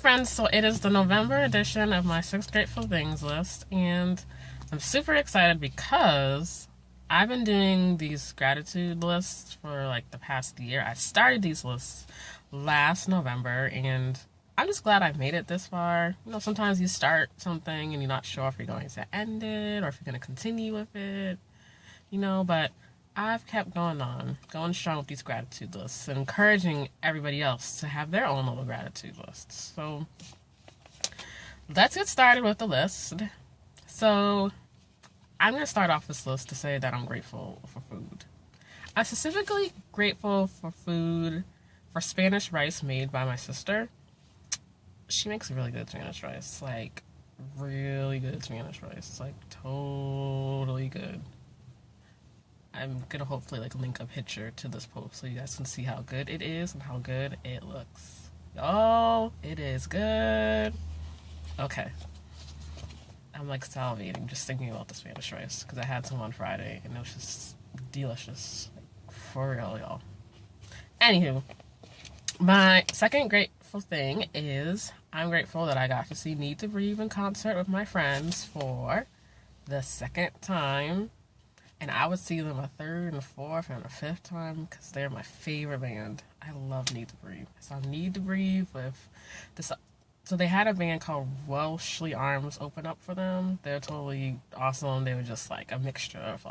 friends, so it is the November edition of my 6 grateful things list, and I'm super excited because I've been doing these gratitude lists for like the past year. I started these lists last November, and I'm just glad I made it this far. You know, sometimes you start something and you're not sure if you're going to end it or if you're going to continue with it, but I've kept going strong with these gratitude lists, and encouraging everybody else to have their own little gratitude lists. So let's get started with the list. So I'm going to start off this list to say that I'm grateful for food. I'm specifically grateful for food, for Spanish rice made by my sister. She makes really good Spanish rice, like really good Spanish rice, like totally good. I'm gonna hopefully link a picture to this post so you guys can see how good it is and how good it looks. Oh, it is good. Okay. I'm salivating just thinking about the Spanish rice because I had some on Friday and it was just delicious. For real, y'all. Anywho, my second grateful thing is I'm grateful that I got to see Need to Breathe in concert with my friends for the second time. And I would see them a third and a fourth and a fifth time because they're my favorite band. I love Need to Breathe. So Need to Breathe with this. So they had a band called Welshly Arms open up for them. They're totally awesome. They were just a mixture of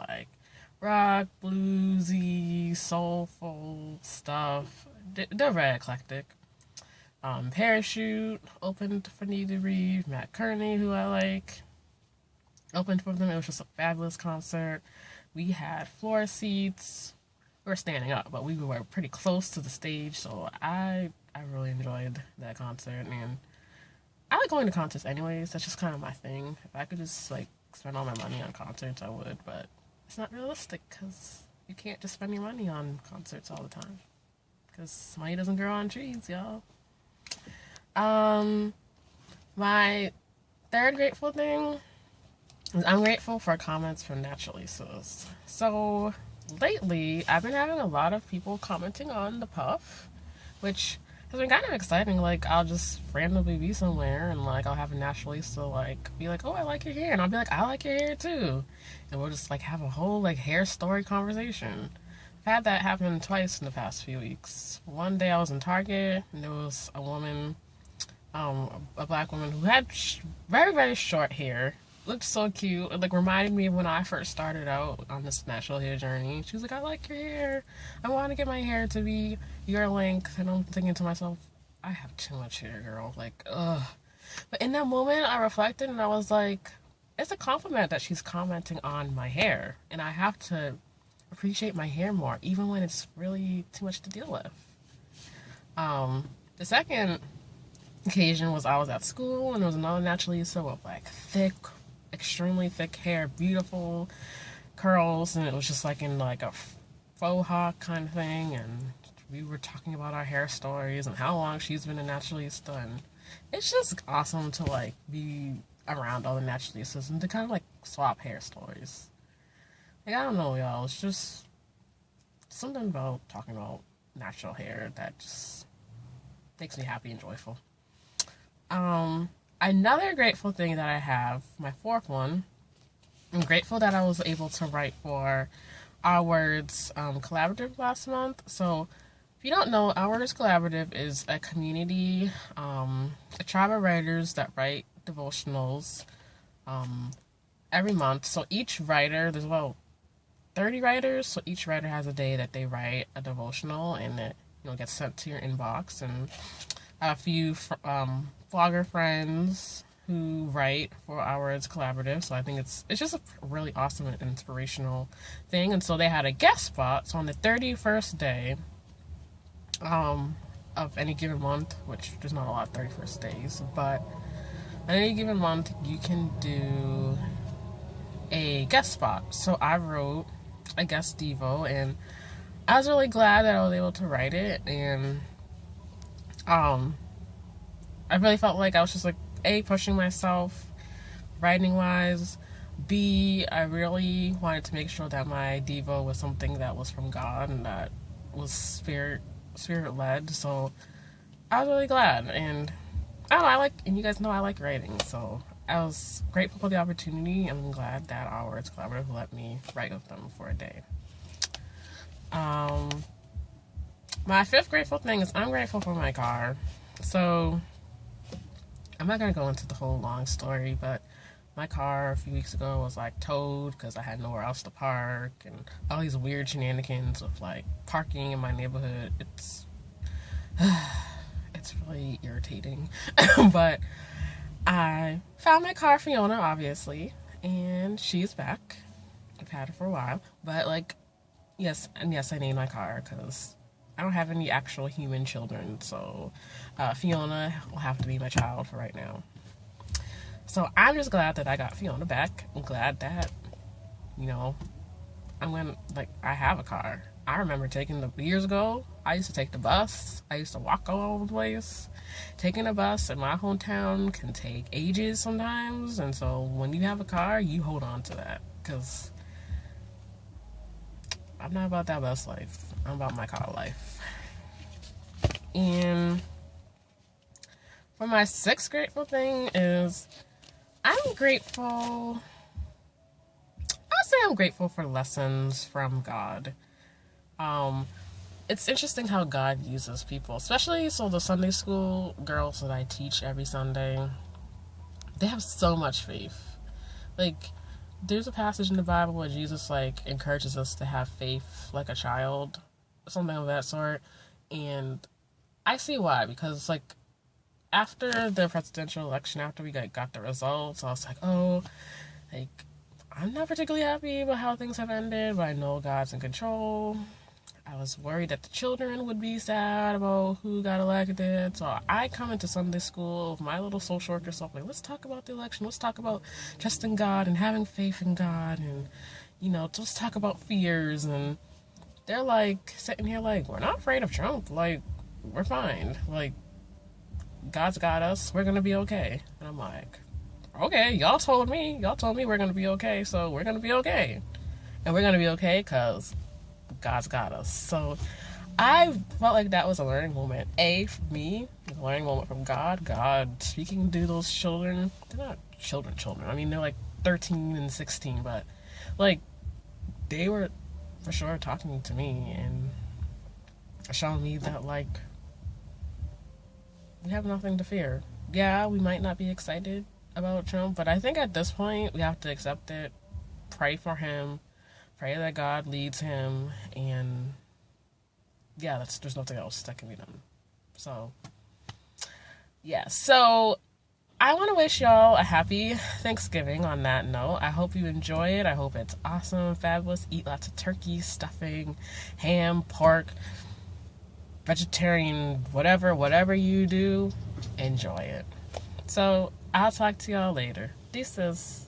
rock, bluesy, soulful stuff. They're very eclectic. Parachute opened for Need to Breathe. Matt Kearney, who I like, opened for them. It was just a fabulous concert. We had floor seats. We were standing up, but we were pretty close to the stage, so I really enjoyed that concert. And I like going to concerts anyways. That's just kind of my thing. If I could just spend all my money on concerts, I would, but it's not realistic because you can't just spend your money on concerts all the time because money doesn't grow on trees, y'all. My third grateful thing, I'm grateful for comments from Naturalistas. So lately, I've been having a lot of people commenting on the puff, which has been kind of exciting. I'll just randomly be somewhere and I'll have a Naturalista be like, "Oh, I like your hair," and I'll be like, "I like your hair too," and we'll just have a whole hair story conversation. I've had that happen twice in the past few weeks. One day I was in Target and there was a woman, a black woman who had very, very short hair. Looked so cute. It reminded me of when I first started out on this natural hair journey. She was like, "I like your hair. I want to get my hair to be your length." And I'm thinking to myself, I have too much hair, girl. Ugh. But in that moment, I reflected and I was like, it's a compliment that she's commenting on my hair. And I have to appreciate my hair more, even when it's really too much to deal with. The second occasion was I was at school and there was another naturalista with thick, extremely thick hair, beautiful curls, and it was just in a faux hawk kind of thing, and we were talking about our hair stories and how long she's been a naturalista, and it's just awesome to be around other naturalistas and to kind of swap hair stories. I don't know, y'all, it's just something about talking about natural hair that just makes me happy and joyful. Another grateful thing that I have, my fourth one, I'm grateful that I was able to write for Our Words Collaborative last month. So, if you don't know, Our Words Collaborative is a community, a tribe of writers that write devotionals every month. So each writer, there's about 30 writers, so each writer has a day that they write a devotional, and it gets sent to your inbox. And I have a few blogger friends who write for Our Words Collaborative, so I think it's just a really awesome and inspirational thing. And so they had a guest spot, so on the 31st day of any given month, which there's not a lot of 31st days, but on any given month you can do a guest spot. So I wrote a guest devo, and I was really glad that I was able to write it, and I really felt like I was just A, pushing myself writing wise, B, I really wanted to make sure that my devo was something that was from God and that was spirit led. So I was really glad, and and you guys know I like writing, so I was grateful for the opportunity. I'm glad that Our Words Collaborative let me write with them for a day. My fifth grateful thing is I'm grateful for my car. So I'm not gonna go into the whole long story, but my car a few weeks ago was like towed because I had nowhere else to park, and all these weird shenanigans of like parking in my neighborhood. It's really irritating. But I found my car, Fiona, obviously, and she's back. I've had her for a while, but like, yes, I named my car because I don't have any actual human children, so Fiona will have to be my child for right now. So I'm just glad that I got Fiona back. I'm glad that, you know, I have a car. I remember years ago, I used to take the bus. I used to walk all over the place. Taking a bus in my hometown can take ages sometimes, and so when you have a car, you hold on to that, because I'm not about that bus life. I'm about my car life. And for my sixth grateful thing is I'm grateful for lessons from God. It's interesting how God uses people, especially the Sunday school girls that I teach every Sunday. They have so much faith. Like, there's a passage in the Bible where Jesus encourages us to have faith like a child, something of that sort. And I see why, because after the presidential election, after we got the results, I was I'm not particularly happy about how things have ended, but I know God's in control. I was worried that the children would be sad about who got elected. So I come into Sunday school with my little social worker self, let's talk about the election. Let's talk about trusting God and having faith in God. And, let's talk about fears. And they're sitting here we're not afraid of Trump. We're fine. God's got us. We're going to be okay. And I'm okay, y'all told me we're going to be okay. So we're going to be okay. And we're going to be okay because God's got us. So I felt like that was a learning moment. For me, a learning moment from God. God speaking to those children. They're not children. I mean, they're 13 and 16, but they were for sure talking to me and showing me that we have nothing to fear. Yeah, we might not be excited about Trump, but I think at this point we have to accept it, pray for him, pray that God leads him, and yeah, there's nothing else that can be done. So, yeah. So, I want to wish y'all a happy Thanksgiving on that note. I hope you enjoy it. I hope it's awesome, fabulous. Eat lots of turkey, stuffing, ham, pork, vegetarian, whatever you do, enjoy it. So, I'll talk to y'all later. Deuces.